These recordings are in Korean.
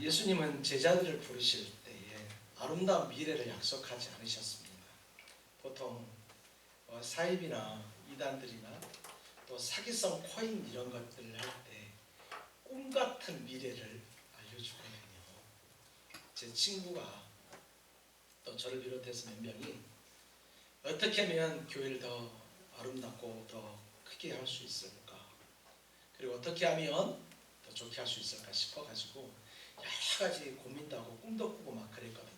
예수님은 제자들을 부르실 때에 아름다운 미래를 약속하지 않으셨습니다. 보통 사입이나 이단들이나 또 사기성 코인 이런 것들을 할 때 꿈같은 미래를 알려주거든요. 제 친구가 또 저를 비롯해서 몇 명이 어떻게 하면 교회를 더 아름답고 더 크게 할 수 있을까, 그리고 어떻게 하면 더 좋게 할 수 있을까 싶어가지고 여러 가지 고민도 하고 꿈도 꾸고 막 그랬거든요.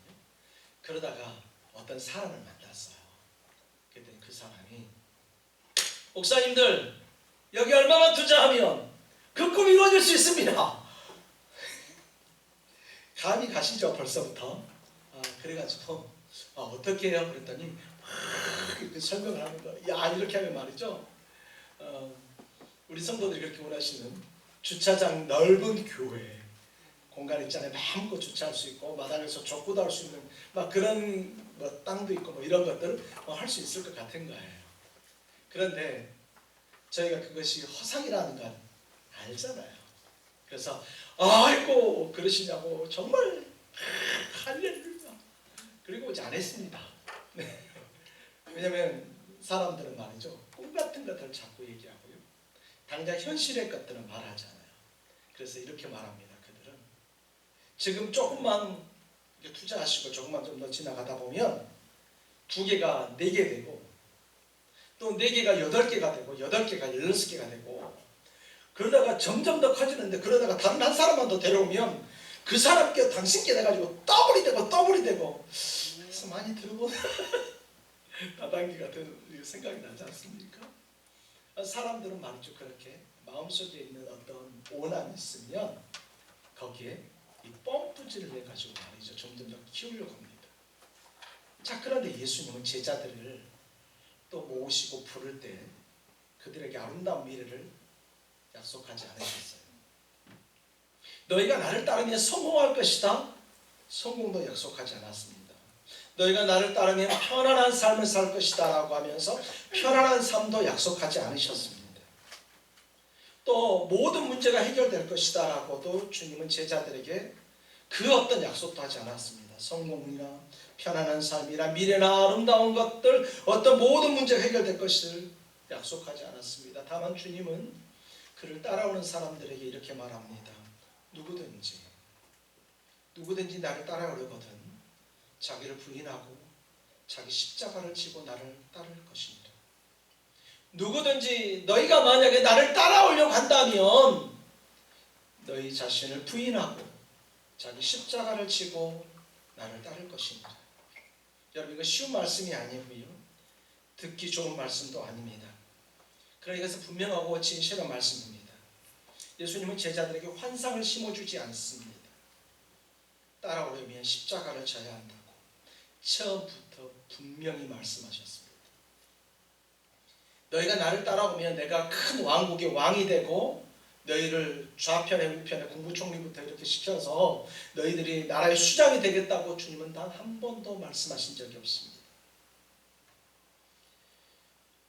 그러다가 어떤 사람을 만났어요. 그랬더니 그 사람이, 목사님들 여기 얼마만 투자하면 그 꿈이 이루어질 수 있습니다. 감이 가시죠 벌써부터. 그래가지고 어떻게 해요? 그랬더니 이렇게 설명을 하는 거예요. 야, 이렇게 하면 말이죠, 우리 성도들이 그렇게 원하시는 주차장 넓은 교회 공간 있잖아요. 마음껏 주차할 수 있고 마당에서 족구도 할 수 있는 막 그런 땅도 있고 이런 것들 할 수 있을 것 같은 거예요. 그런데 저희가 그것이 허상이라는 걸 알잖아요. 그래서 아이고 그러시냐고 정말 할렐루야. 그리고 이제 안 했습니다. 네. 왜냐하면 사람들은 말이죠, 꿈 같은 것들을 자꾸 얘기하고요, 당장 현실의 것들은 말하잖아요. 그래서 이렇게 말합니다. 그들은 지금 조금만 투자하시고 조금만 좀 더 지나가다 보면 2개가 4개 되고 또 4개가 8개가 되고 8개가 16개가 되고, 그러다가 점점 더 커지는데, 그러다가 다른 한 사람만 더 데려오면 그 사람께 당신께 돼가지고 더블이 되고 그래서 많이 들어보는 다단계 같은 생각이 나지 않습니까? 사람들은 말이죠, 그렇게 마음속에 있는 어떤 원함이 있으면 거기에 이 펌프질을 해가지고 말이죠, 점점 더 키우려고 합니다. 자, 그런데 예수님은 제자들을 또 모으시고 부를 때 그들에게 아름다운 미래를 약속하지 않으셨어요. 너희가 나를 따르면 성공할 것이다. 성공도 약속하지 않았습니다. 너희가 나를 따르면 편안한 삶을 살 것이다 라고 하면서 편안한 삶도 약속하지 않으셨습니다. 또 모든 문제가 해결될 것이다 라고도 주님은 제자들에게 그 어떤 약속도 하지 않았습니다. 성공이나 편안한 삶이나 미래나 아름다운 것들, 어떤 모든 문제가 해결될 것을 약속하지 않았습니다. 다만 주님은 그를 따라오는 사람들에게 이렇게 말합니다. 누구든지 나를 따라오려거든 자기를 부인하고 자기 십자가를 지고 나를 따를 것입니다. 누구든지 너희가 만약에 나를 따라오려고 한다면 너희 자신을 부인하고 자기 십자가를 지고 나를 따를 것입니다. 여러분, 이거 쉬운 말씀이 아니고요, 듣기 좋은 말씀도 아닙니다. 그러나 이것은 분명하고 진실한 말씀입니다. 예수님은 제자들에게 환상을 심어주지 않습니다. 따라오려면 십자가를 져야 한다고 처음부터 분명히 말씀하셨습니다. 너희가 나를 따라오면 내가 큰 왕국의 왕이 되고 너희를 좌편에 우편에 국무총리부터 이렇게 시켜서 너희들이 나라의 수장이 되겠다고 주님은 단 한 번도 말씀하신 적이 없습니다.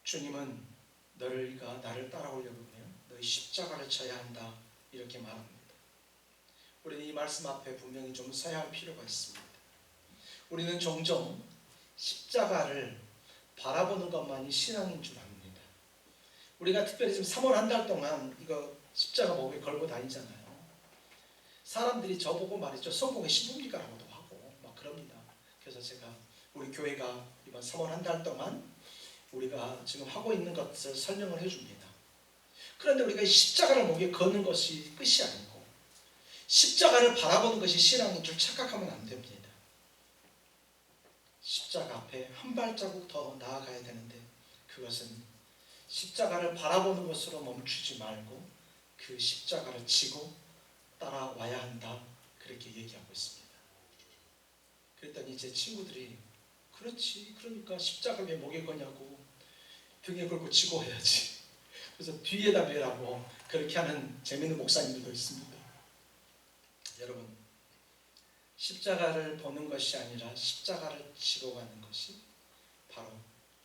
주님은 너희가 나를 따라오려면 너희 십자가를 져야 한다 이렇게 말합니다. 우리는 이 말씀 앞에 분명히 좀 서야 할 필요가 있습니다. 우리는 종종 십자가를 바라보는 것만이 신앙인 줄 압니다. 우리가 특별히 지금 3월 한 달 동안 이거 십자가 목에 걸고 다니잖아요. 사람들이 저보고 말이죠, 성공의 신부니까라고도 하고 막 그럽니다. 그래서 제가 우리 교회가 이번 3월 한 달 동안 우리가 지금 하고 있는 것을 설명을 해줍니다. 그런데 우리가 십자가를 목에 거는 것이 끝이 아니고 십자가를 바라보는 것이 신앙인 줄 착각하면 안 됩니다. 십자가 앞에 한 발자국 더 나아가야 되는데 그것은 십자가를 바라보는 것으로 멈추지 말고 그 십자가를 지고 따라와야 한다, 그렇게 얘기하고 있습니다. 그랬더니 제 친구들이 그렇지, 그러니까 십자가 왜 목에 거냐고, 등에 걸고 지고 해야지. 그래서 뒤에다 매라고 그렇게 하는 재미있는 목사님들도 있습니다. 여러분, 십자가를 보는 것이 아니라 십자가를 지고 가는 것이 바로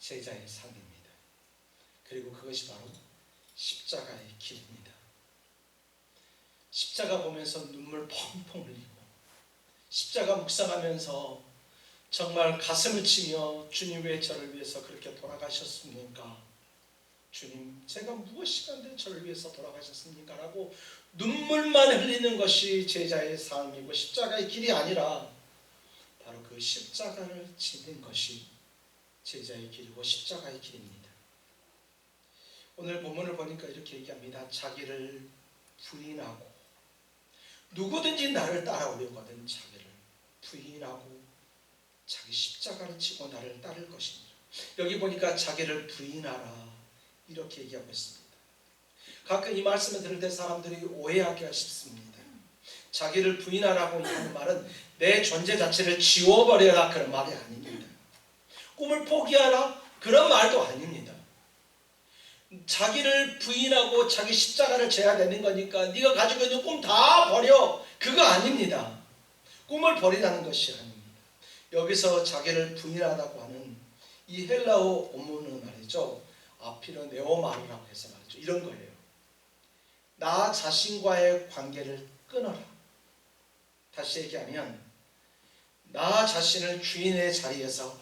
제자의 삶입니다. 그리고 그것이 바로 십자가의 길입니다. 십자가 보면서 눈물 펑펑 흘리고 십자가 묵상하면서 정말 가슴을 치며 주님 왜 저를 위해서 그렇게 돌아가셨습니까? 주님, 제가 무엇이간데 저를 위해서 돌아가셨습니까? 라고 눈물만 흘리는 것이 제자의 삶이고 십자가의 길이 아니라 바로 그 십자가를 지는 것이 제자의 길이고 십자가의 길입니다. 오늘 본문을 보니까 이렇게 얘기합니다. 자기를 부인하고, 누구든지 나를 따라오려거든 자기를 부인하고 자기 십자가를 지고 나를 따를 것입니다. 여기 보니까 자기를 부인하라 이렇게 얘기하고 있습니다. 가끔 이 말씀을 들을 때 사람들이 오해하기가 쉽습니다. 자기를 부인하라고 하는 말은 내 존재 자체를 지워버려라 그런 말이 아닙니다. 꿈을 포기하라 그런 말도 아닙니다. 자기를 부인하고 자기 십자가를 져야 되는 거니까 네가 가지고 있는 꿈 다 버려 그거 아닙니다. 꿈을 버리라는 것이 아닙니다. 여기서 자기를 부인하다고 하는 이 헬라어 원문은 말이죠, 아피르네오마르라고 해서 말이죠, 이런 거예요. 나 자신과의 관계를 끊어라. 다시 얘기하면 나 자신을 주인의 자리에서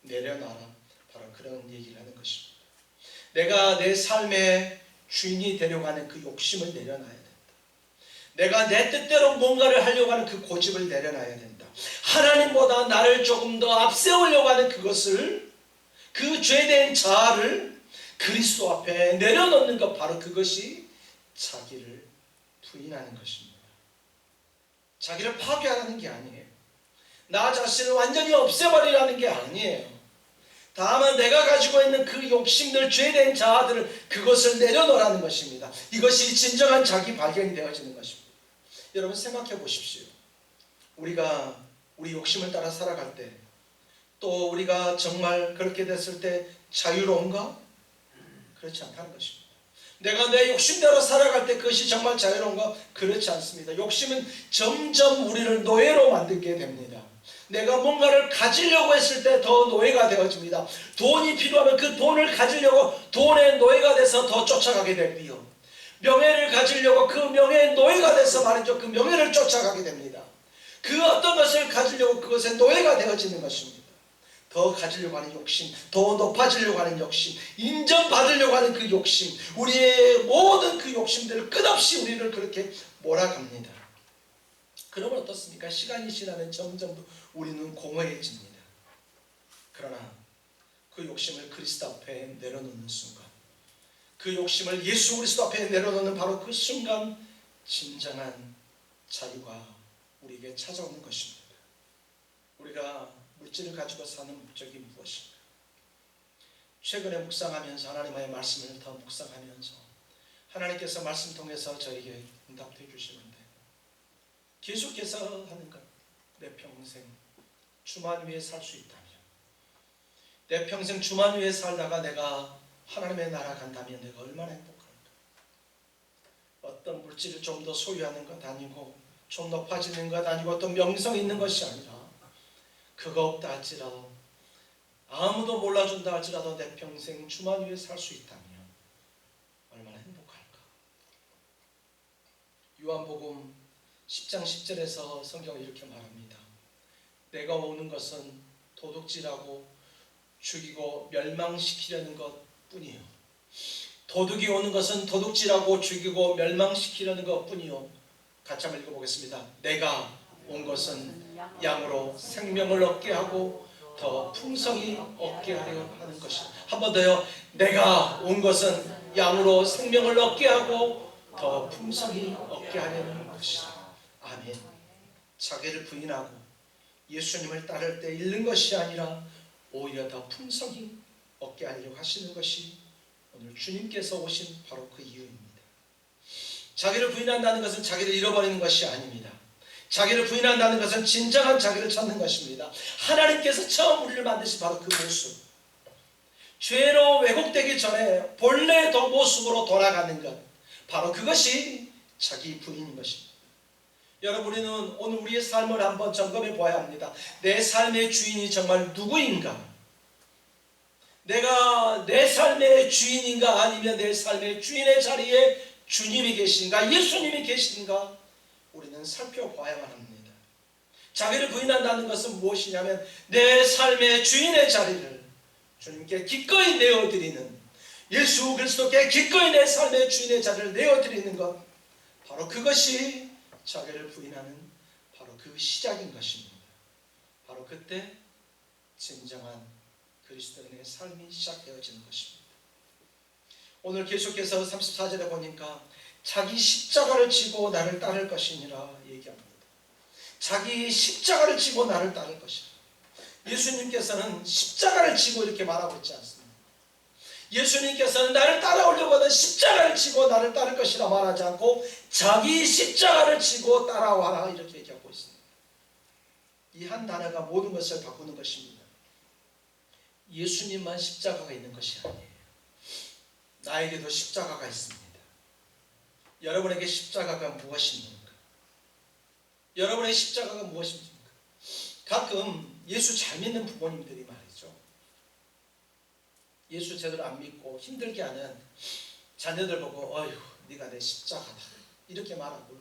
내려놔라. 바로 그런 얘기를 하는 것입니다. 내가 내 삶의 주인이 되려고 하는 그 욕심을 내려놔야 된다. 내가 내 뜻대로 뭔가를 하려고 하는 그 고집을 내려놔야 된다. 하나님보다 나를 조금 더 앞세우려고 하는 그것을, 그 죄된 자아를 그리스도 앞에 내려놓는 것, 바로 그것이 자기를 부인하는 것입니다. 자기를 파괴하는 게 아니에요. 나 자신을 완전히 없애버리라는 게 아니에요. 다만 내가 가지고 있는 그 욕심들, 죄된 자아들을, 그것을 내려놓으라는 것입니다. 이것이 진정한 자기 발견이 되어지는 것입니다. 여러분 생각해 보십시오. 우리가 우리 욕심을 따라 살아갈 때, 또 우리가 정말 그렇게 됐을 때 자유로운가? 그렇지 않다는 것입니다. 내가 내 욕심대로 살아갈 때 그것이 정말 자유로운가? 그렇지 않습니다. 욕심은 점점 우리를 노예로 만들게 됩니다. 내가 뭔가를 가지려고 했을 때 더 노예가 되어집니다. 돈이 필요하면 그 돈을 가지려고 돈의 노예가 돼서 더 쫓아가게 되고요. 명예를 가지려고 그 명예의 노예가 돼서 말이죠, 그 명예를 쫓아가게 됩니다. 그 어떤 것을 가지려고 그것의 노예가 되어지는 것입니다. 더 가지려고 하는 욕심, 더 높아지려고 하는 욕심, 인정받으려고 하는 그 욕심, 우리의 모든 그 욕심들을 끝없이 우리를 그렇게 몰아갑니다. 그러면 어떻습니까? 시간이 지나면 점점 우리는 공허해집니다. 그러나 그 욕심을 그리스도 앞에 내려놓는 순간, 그 욕심을 예수 그리스도 앞에 내려놓는 바로 그 순간 진정한 자유가 우리에게 찾아오는 것입니다. 우리가 물질을 가지고 사는 목적이 무엇인가? 최근에 묵상하면서, 하나님의 말씀을 더 묵상하면서 하나님께서 말씀 통해서 저에게 응답해 주시는데, 계속해서 하는 것, 내 평생 주만 위에 살 수 있다면, 내 평생 주만 위에 살다가 내가 하나님의 나라 간다면 내가 얼마나 행복할까? 어떤 물질을 좀 더 소유하는 것 아니고, 좀 높아지는 것 아니고, 어떤 명성이 있는 것이 아니라, 그거 없다 할지라도, 아무도 몰라준다 할지라도 내 평생 주만 위에 살 수 있다면 얼마나 행복할까? 요한복음 10장 10절에서 성경은 이렇게 말합니다. 내가 오는 것은 도둑질하고 죽이고 멸망시키려는 것뿐이요. 도둑이 오는 것은 도둑질하고 죽이고 멸망시키려는 것뿐이요. 같이 한번 읽어보겠습니다. 내가 온 것은 양으로 생명을 얻게 하고 더 풍성히 얻게 하려 하는 것이다. 한 번 더요. 내가 온 것은 양으로 생명을 얻게 하고 더 풍성히 얻게 하려는 것이다. 아멘. 자기를 부인하고 예수님을 따를 때 잃는 것이 아니라 오히려 더 풍성히 얻게 하려고 하시는 것이 오늘 주님께서 오신 바로 그 이유입니다. 자기를 부인한다는 것은 자기를 잃어버리는 것이 아닙니다. 자기를 부인한다는 것은 진정한 자기를 찾는 것입니다. 하나님께서 처음 우리를 만드신 바로 그 모습, 죄로 왜곡되기 전에 본래 모습으로 돌아가는 것, 바로 그것이 자기 부인인 것입니다. 여러분, 우리는 오늘 우리의 삶을 한번 점검해 보아야 합니다. 내 삶의 주인이 정말 누구인가? 내가 내 삶의 주인인가? 아니면 내 삶의 주인의 자리에 주님이 계신가? 예수님이 계신가? 우리는 우리는 살펴봐야만 합니다. 자기를 부인한다는 것은 무엇이냐면 내 삶의 주인의 자리를 주님께 기꺼이 내어드리는, 예수 그리스도께 기꺼이 내 삶의 주인의 자리를 내어드리는 것, 바로 그것이 자기를 부인하는 바로 그 시작인 것입니다. 바로 그때 진정한 그리스도인의 삶이 시작되어지는 것입니다. 오늘 계속해서 34절에 보니까 자기 십자가를 지고 나를 따를 것이니라 얘기합니다. 자기 십자가를 지고 나를 따를 것이라. 예수님께서는 십자가를 지고 이렇게 말하고 있지 않습니다. 예수님께서는 나를 따라오려고 하는 십자가를 지고 나를 따를 것이라 말하지 않고 자기 십자가를 지고 따라와라 이렇게 얘기하고 있습니다. 이 한 단어가 모든 것을 바꾸는 것입니다. 예수님만 십자가가 있는 것이 아니에요. 나에게도 십자가가 있습니다. 여러분에게 십자가가 무엇입니까? 여러분의 십자가가 무엇입니까? 가끔 예수 잘 믿는 부모님들이 말이죠, 예수 제대로 안 믿고 힘들게 하는 자녀들 보고 어휴 네가 내 십자가다 이렇게 말하고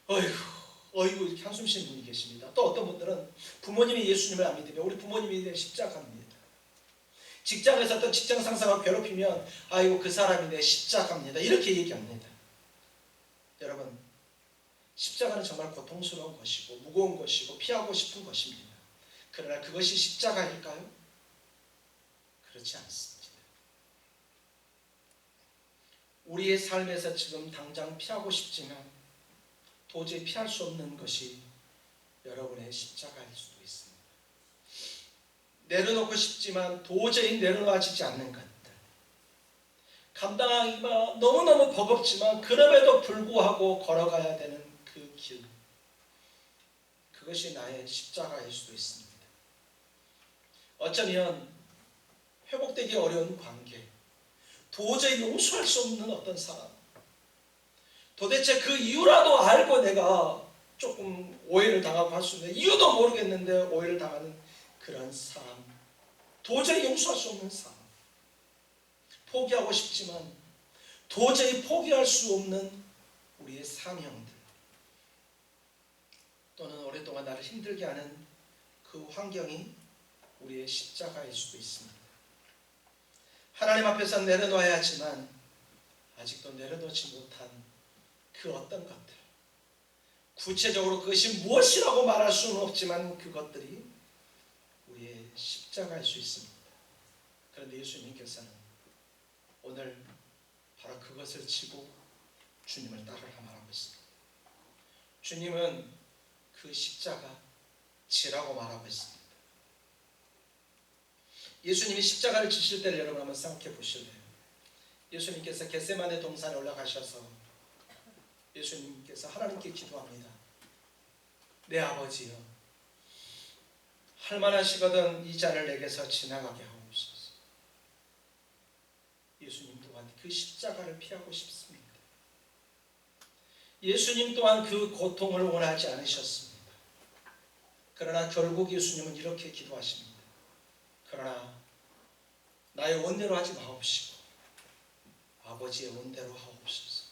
어이구 이렇게 한숨 쉬는 분이 계십니다. 또 어떤 분들은 부모님이 예수님을 안 믿으면 우리 부모님이 내 십자가입니다. 직장에서 어떤 직장 상사가 괴롭히면 아이고 그 사람이 내 십자가입니다 이렇게 얘기합니다. 여러분, 십자가는 정말 고통스러운 것이고 무거운 것이고 피하고 싶은 것입니다. 그러나 그것이 십자가일까요? 그렇지 않습니다. 우리의 삶에서 지금 당장 피하고 싶지만 도저히 피할 수 없는 것이 여러분의 십자가일 수도 있습니다. 내려놓고 싶지만 도저히 내려놔지지 않는 것들, 감당하기가 너무너무 버겁지만 그럼에도 불구하고 걸어가야 되는 그 길, 그것이 나의 십자가일 수도 있습니다. 어쩌면 회복되기 어려운 관계, 도저히 용서할 수 없는 어떤 사람, 도대체 그 이유라도 알고 내가 조금 오해를 당하고 할 수 있는, 이유도 모르겠는데 오해를 당하는 그런 사람, 도저히 용서할 수 없는 사람, 포기하고 싶지만 도저히 포기할 수 없는 우리의 사명들, 또는 오랫동안 나를 힘들게 하는 그 환경이 우리의 십자가일 수도 있습니다. 하나님 앞에서 내려놔야 하지만 아직도 내려놓지 못한 그 어떤 것들, 구체적으로 그것이 무엇이라고 말할 수는 없지만 그것들이 우리의 십자가일 수 있습니다. 그런데 예수님께서는 오늘 바로 그것을 지고 주님을 따르라 말하고 있습니다. 주님은 그 십자가 지라고 말하고 있습니다. 예수님이 십자가를 지실 때를 여러분 한번 생각해 보실래요? 예수님께서 겟세마네 동산에 올라가셔서 예수님께서 하나님께 기도합니다. 내 아버지여, 할만하시거든 이 잔을 내게서 지나가게 하옵소서. 예수님 또한 그 십자가를 피하고 싶습니다. 예수님 또한 그 고통을 원하지 않으셨습니다. 그러나 결국 예수님은 이렇게 기도하십니다. 그러나 나의 원대로 하지 마옵시고 아버지의 원대로 하옵소서.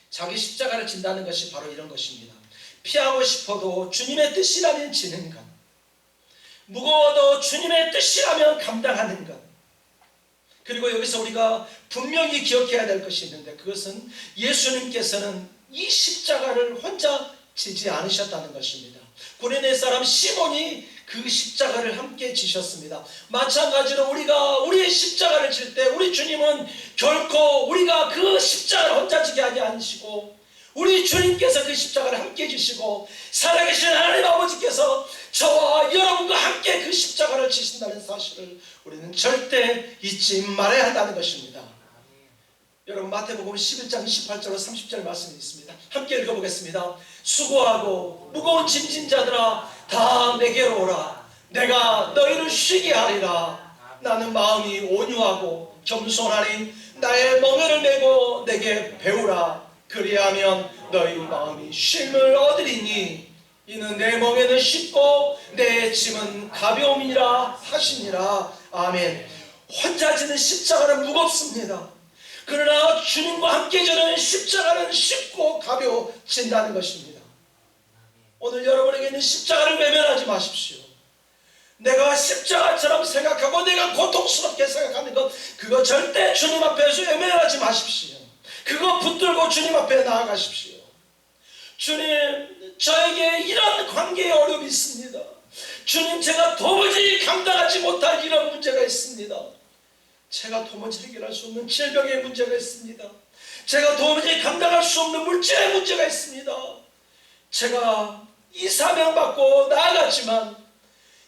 자기 십자가를 진다는 것이 바로 이런 것입니다. 피하고 싶어도 주님의 뜻이라면 지는 것, 무거워도 주님의 뜻이라면 감당하는 것. 그리고 여기서 우리가 분명히 기억해야 될 것이 있는데, 그것은 예수님께서는 이 십자가를 혼자 지지 않으셨다는 것입니다. 구레네 사람 시몬이 그 십자가를 함께 지셨습니다. 마찬가지로 우리가 우리의 십자가를 질 때 우리 주님은 결코 우리가 그 십자가를 혼자 지게 하지 않으시고 우리 주님께서 그 십자가를 함께 지시고 살아계신 하나님 아버지께서 저와 여러분과 함께 그 십자가를 지신다는 사실을 우리는 절대 잊지 말아야 한다는 것입니다. 여러분, 마태복음 11장 28절로 30절 말씀이 있습니다. 함께 읽어보겠습니다. 수고하고 무거운 짐진 자들아 다 내게로 오라. 내가 너희를 쉬게 하리라. 나는 마음이 온유하고 겸손하니 나의 멍에를 메고 내게 배우라. 그리하면 너희 마음이 쉼을 얻으리니 이는 내 멍에는 쉽고 내 짐은 가벼움이라 하시니라. 아멘. 혼자 지는 십자가는 무겁습니다. 그러나 주님과 함께 저는 십자가는 쉽고 가벼워진다는 것입니다. 오늘 여러분에게 있는 십자가를 외면하지 마십시오. 내가 십자가처럼 생각하고 내가 고통스럽게 생각하는 것, 그거 절대 주님 앞에서 외면하지 마십시오. 그거 붙들고 주님 앞에 나아가십시오. 주님, 저에게 이런 관계에 어려움이 있습니다. 주님, 제가 도무지 감당하지 못할 이런 문제가 있습니다. 제가 도무지 해결할 수 없는 질병의 문제가 있습니다. 제가 도무지 감당할 수 없는 물질의 문제가 있습니다. 제가 이 사명 받고 나아갔지만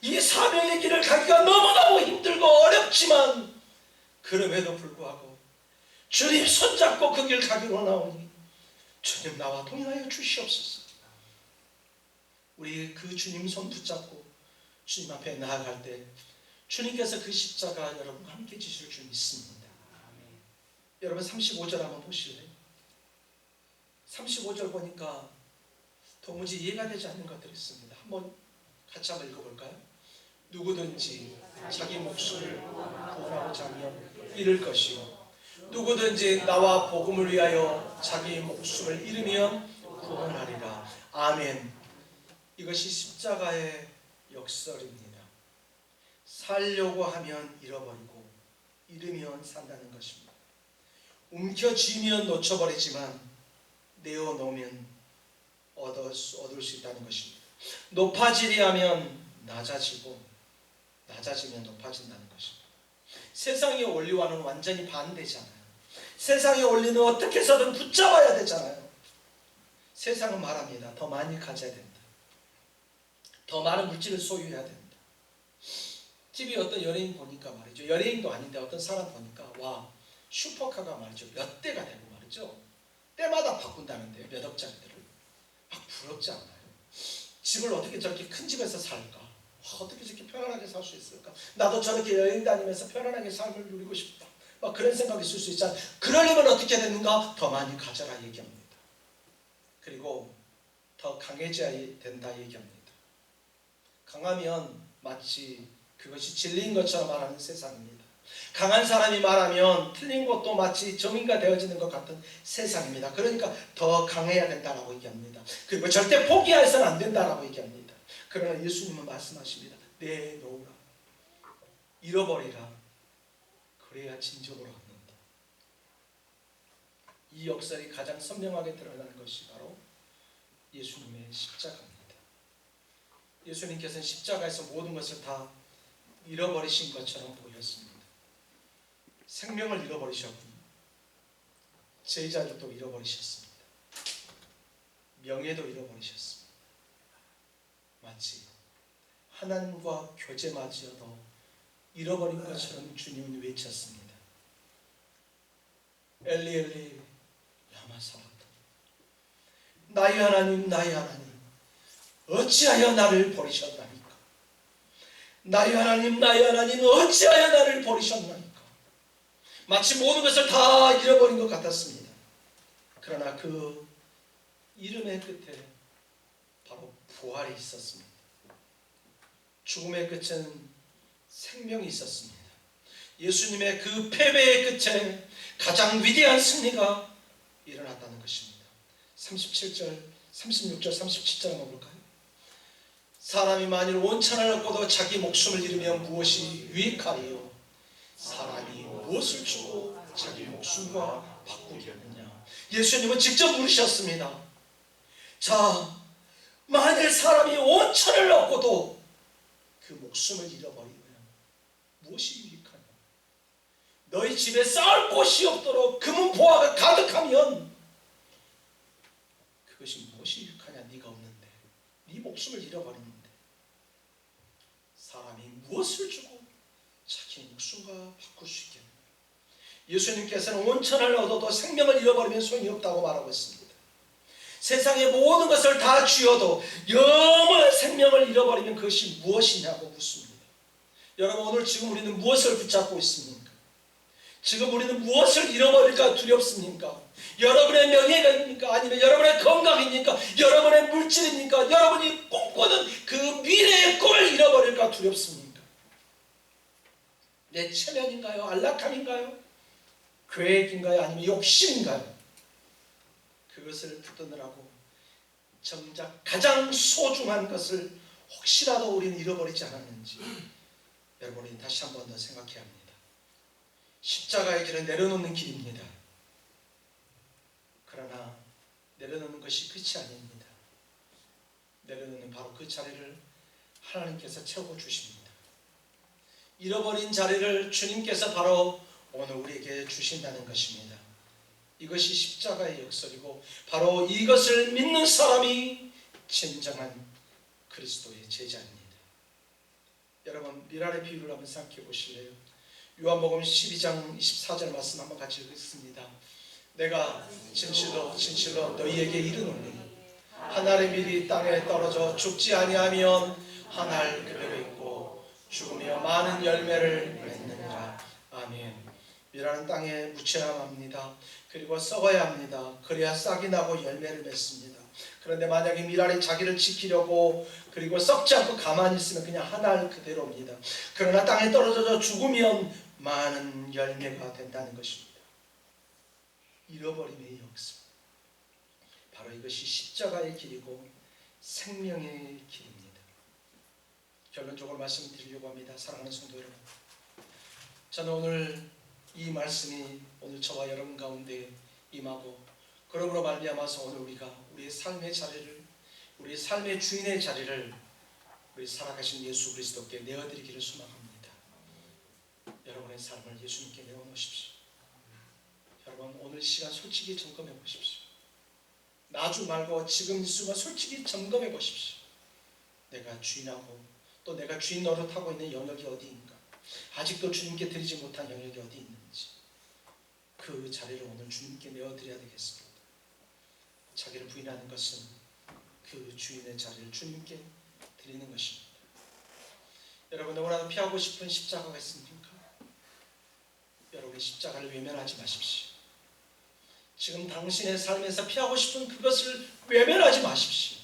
이 사명의 길을 가기가 너무너무 힘들고 어렵지만 그럼에도 불구하고 주님 손잡고 그 길 가기로 나오니 주님 나와 동행하여 주시옵소서. 우리 그 주님 손 붙잡고 주님 앞에 나아갈 때 주님께서 그 십자가 여러분과 함께 지실 줄 믿습니다. 여러분 35절 한번 보실래요? 35절 보니까 도무지 이해가 되지 않는 것들이 있습니다. 한번 같이 한번 읽어볼까요? 누구든지 자기 목숨을 구원하고자 하면 잃을 것이요 누구든지 나와 복음을 위하여 자기 목숨을 잃으면 구원하리라. 아멘. 이것이 십자가의 역설입니다. 살려고 하면 잃어버리고 잃으면 산다는 것입니다. 움켜쥐면 놓쳐버리지만 내어놓으면 얻을 수 있다는 것입니다. 높아지려 하면 낮아지고 낮아지면 높아진다는 것입니다. 세상의 원리와는 완전히 반대잖아요. 세상의 원리는 어떻게 해서든 붙잡아야 되잖아요. 세상은 말합니다. 더 많이 가져야 된다. 더 많은 물질을 소유해야 된다. TV에 어떤 연예인 보니까 말이죠. 연예인도 아닌데 어떤 사람 보니까 와 슈퍼카가 말이죠. 몇 대가 되고 말이죠. 때마다 바꾼다는데요. 몇 억짜리들을. 막 부럽지 않나요? 집을 어떻게 저렇게 큰 집에서 살까? 어떻게 저렇게 편안하게 살 수 있을까? 나도 저렇게 여행 다니면서 편안하게 삶을 누리고 싶다. 막 그런 생각이 있을 수 있잖아요. 그러려면 어떻게 되는가? 더 많이 가져라 얘기합니다. 그리고 더 강해져야 된다 얘기합니다. 강하면 마치 그것이 진리인 것처럼 말하는 세상입니다. 강한 사람이 말하면 틀린 것도 마치 정의가 되어지는 것 같은 세상입니다. 그러니까 더 강해야 된다라고 얘기합니다. 그리고 절대 포기해서는 안 된다라고 얘기합니다. 그러나 예수님은 말씀하십니다. 내놓으라. 잃어버리라. 그래야 진정으로 얻는다. 이 역설이 가장 선명하게 드러나는 것이 바로 예수님의 십자가입니다. 예수님께서는 십자가에서 모든 것을 다 잃어버리신 것처럼 보였습니다. 생명을 잃어버리셨고 제자들도 잃어버리셨습니다. 명예도 잃어버리셨습니다. 마치 하나님과 교제마저도 잃어버린 것처럼 주님은 외쳤습니다. 엘리 엘리 라마 사박다니 나의 하나님 나의 하나님 어찌하여 나를 버리셨나이까. 나의 하나님 나의 하나님 어찌하여 나를 버리셨나이까. 마치 모든 것을 다 잃어버린 것 같았습니다. 그러나 그 이름의 끝에 바로 부활이 있었습니다. 죽음의 끝에는 생명이 있었습니다. 예수님의 그 패배의 끝에 가장 위대한 승리가 일어났다는 것입니다. 37절, 36절, 37절 한번 볼까요? 사람이 만일 온천을 얻고도 자기 목숨을 잃으면 무엇이 유익하리요? 사람이 무엇을 주고 자기 목숨과 바꾸겠느냐? 예수님은 직접 물으셨습니다. 자, 만일 사람이 온천을 얻고도 그 목숨을 잃어버리면 무엇이 유익하냐? 너희 집에 쌓을 곳이 없도록 금은보화가 가득하면 그것이 무엇이 유익하냐? 네가 없는데, 네 목숨을 잃어버리는데 사람이 무엇을 주고 자기 목숨과 바꿀 수 있겠느냐? 예수님께서는 온천을 얻어도 생명을 잃어버리면 소용이 없다고 말하고 있습니다. 세상의 모든 것을 다 쥐어도 영원한 생명을 잃어버리면 그것이 무엇이냐고 묻습니다. 여러분, 오늘 지금 우리는 무엇을 붙잡고 있습니까? 지금 우리는 무엇을 잃어버릴까 두렵습니까? 여러분의 명예가입니까? 아니면 여러분의 건강입니까? 여러분의 물질입니까? 여러분이 꿈꾸는 그 미래의 꿈을 잃어버릴까 두렵습니까? 내 체면인가요? 안락함인가요? 계획인가요? 아니면 욕심인가요? 그것을 붙드느라고 정작 가장 소중한 것을 혹시라도 우리는 잃어버리지 않았는지 여러분이 다시 한 번 더 생각해야 합니다. 십자가의 길은 내려놓는 길입니다. 그러나 내려놓는 것이 끝이 아닙니다. 내려놓는 바로 그 자리를 하나님께서 채워 주십니다. 잃어버린 자리를 주님께서 바로 오늘 우리에게 주신다는 것입니다. 이것이 십자가의 역설이고 바로 이것을 믿는 사람이 진정한 그리스도의 제자입니다. 여러분 미랄의 비유를 한번 생각해 보실래요? 요한복음 12장 24절 말씀 한번 같이 읽겠습니다. 내가 진실로 진실로 너희에게 이르노니 한 알의 밀이 땅에 떨어져 죽지 아니하면 한 알 그대로 있고 죽으며 많은 열매를 맺느니라. 아멘. 밀알은 땅에 묻혀야 합니다. 그리고 썩어야 합니다. 그래야 싹이 나고 열매를 맺습니다. 그런데 만약에 밀알이 자기를 지키려고 그리고 썩지 않고 가만히 있으면 그냥 한 알 그대로입니다. 그러나 땅에 떨어져 죽으면 많은 열매가 된다는 것입니다. 잃어버림의 역사. 바로 이것이 십자가의 길이고 생명의 길입니다. 결론적으로 말씀드리려고 합니다. 사랑하는 성도 여러분, 저는 오늘 이 말씀이 오늘 저와 여러분 가운데 임하고 그러므로 말미암아서 오늘 우리가 우리의 삶의 자리를 우리의 삶의 주인의 자리를 우리 살아가신 예수 그리스도께 내어드리기를 소망합니다. 여러분의 삶을 예수님께 내어놓으십시오. 여러분 오늘 시간 솔직히 점검해 보십시오. 나중 말고 지금 이 순간 솔직히 점검해 보십시오. 내가 주인하고 또 내가 주인 노릇하고 있는 영역이 어디인가? 아직도 주님께 드리지 못한 영역이 어디 있는지 그 자리를 오늘 주님께 내어드려야 되겠습니다. 자기를 부인하는 것은 그 주인의 자리를 주님께 드리는 것입니다. 여러분 너무나도 피하고 싶은 십자가가 있습니까? 여러분의 십자가를 외면하지 마십시오. 지금 당신의 삶에서 피하고 싶은 그것을 외면하지 마십시오.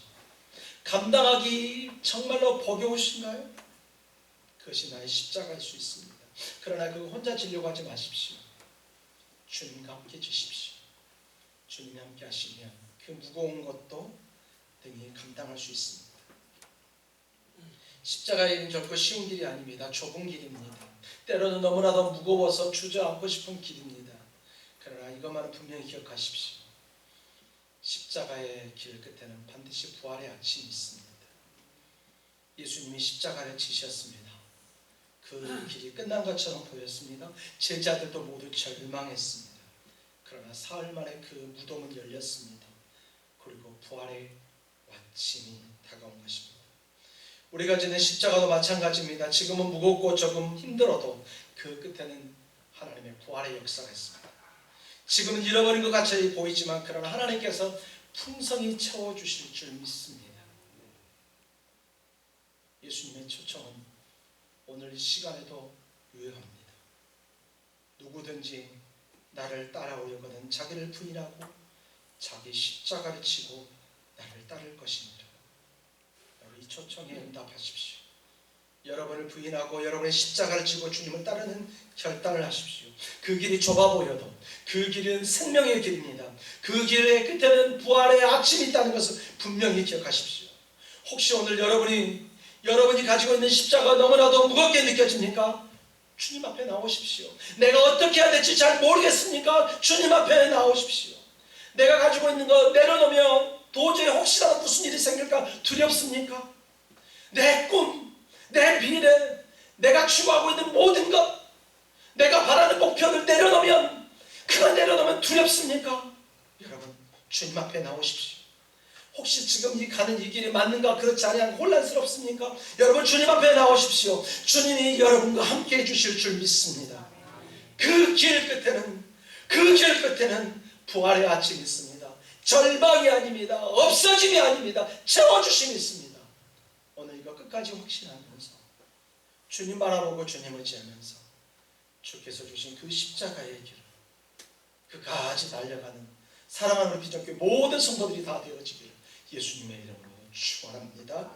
감당하기 정말로 버거우신가요? 그것이 나의 십자가일 수 있습니다. 그러나 그거 혼자 지려고 하지 마십시오. 주님과 함께 지십시오. 주님이 함께 하시면 그 무거운 것도 등이 감당할 수 있습니다. 십자가의 길은 결코 쉬운 길이 아닙니다. 좁은 길입니다. 때로는 너무나도 무거워서 주저앉고 싶은 길입니다. 그러나 이것만은 분명히 기억하십시오. 십자가의 길 끝에는 반드시 부활의 아침이 있습니다. 예수님이 십자가를 지셨습니다. 그 길이 끝난 것처럼 보였습니다. 제자들도 모두 절망했습니다. 그러나 사흘 만에 그 무덤은 열렸습니다. 그리고 부활의 아침이 다가온 것입니다. 우리가 지는 십자가도 마찬가지입니다. 지금은 무겁고 조금 힘들어도 그 끝에는 하나님의 부활의 역사가 있습니다. 지금은 잃어버린 것 같이 보이지만 그러나 하나님께서 풍성히 채워주실 줄 믿습니다. 예수님의 초청은 오늘 이 시간에도 유효합니다. 누구든지 나를 따라오려거든 자기를 부인하고 자기 십자가를 지고 나를 따를 것이니라. 여러분 이 초청에 응답하십시오. 여러분을 부인하고 여러분의 십자가를 지고 주님을 따르는 결단을 하십시오. 그 길이 좁아 보여도 그 길은 생명의 길입니다. 그 길의 끝에는 부활의 아침이 있다는 것을 분명히 기억하십시오. 혹시 오늘 여러분이 가지고 있는 십자가가 너무나도 무겁게 느껴집니까? 주님 앞에 나오십시오. 내가 어떻게 해야 될지 잘 모르겠습니까? 주님 앞에 나오십시오. 내가 가지고 있는 거 내려놓으면 도저히 혹시라도 무슨 일이 생길까 두렵습니까? 내 꿈, 내 미래, 내가 추구하고 있는 모든 것, 내가 바라는 목표를 내려놓으면 그걸 내려놓으면 두렵습니까? 여러분 주님 앞에 나오십시오. 혹시 지금 가는 이 길이 맞는가 그렇지 않냐 혼란스럽습니까? 여러분 주님 앞에 나오십시오. 주님이 여러분과 함께 해주실 줄 믿습니다. 그 길 끝에는 부활의 아침이 있습니다. 절망이 아닙니다. 없어짐이 아닙니다. 채워주심이 있습니다. 오늘 이거 끝까지 확신하면서 주님 바라보고 주님 의지하면서 주께서 주신 그 십자가의 길을 그까지 달려가는 사랑하는 비전교회 모든 성도들이 다 되어지기를 예수님의 이름으로 축원합니다.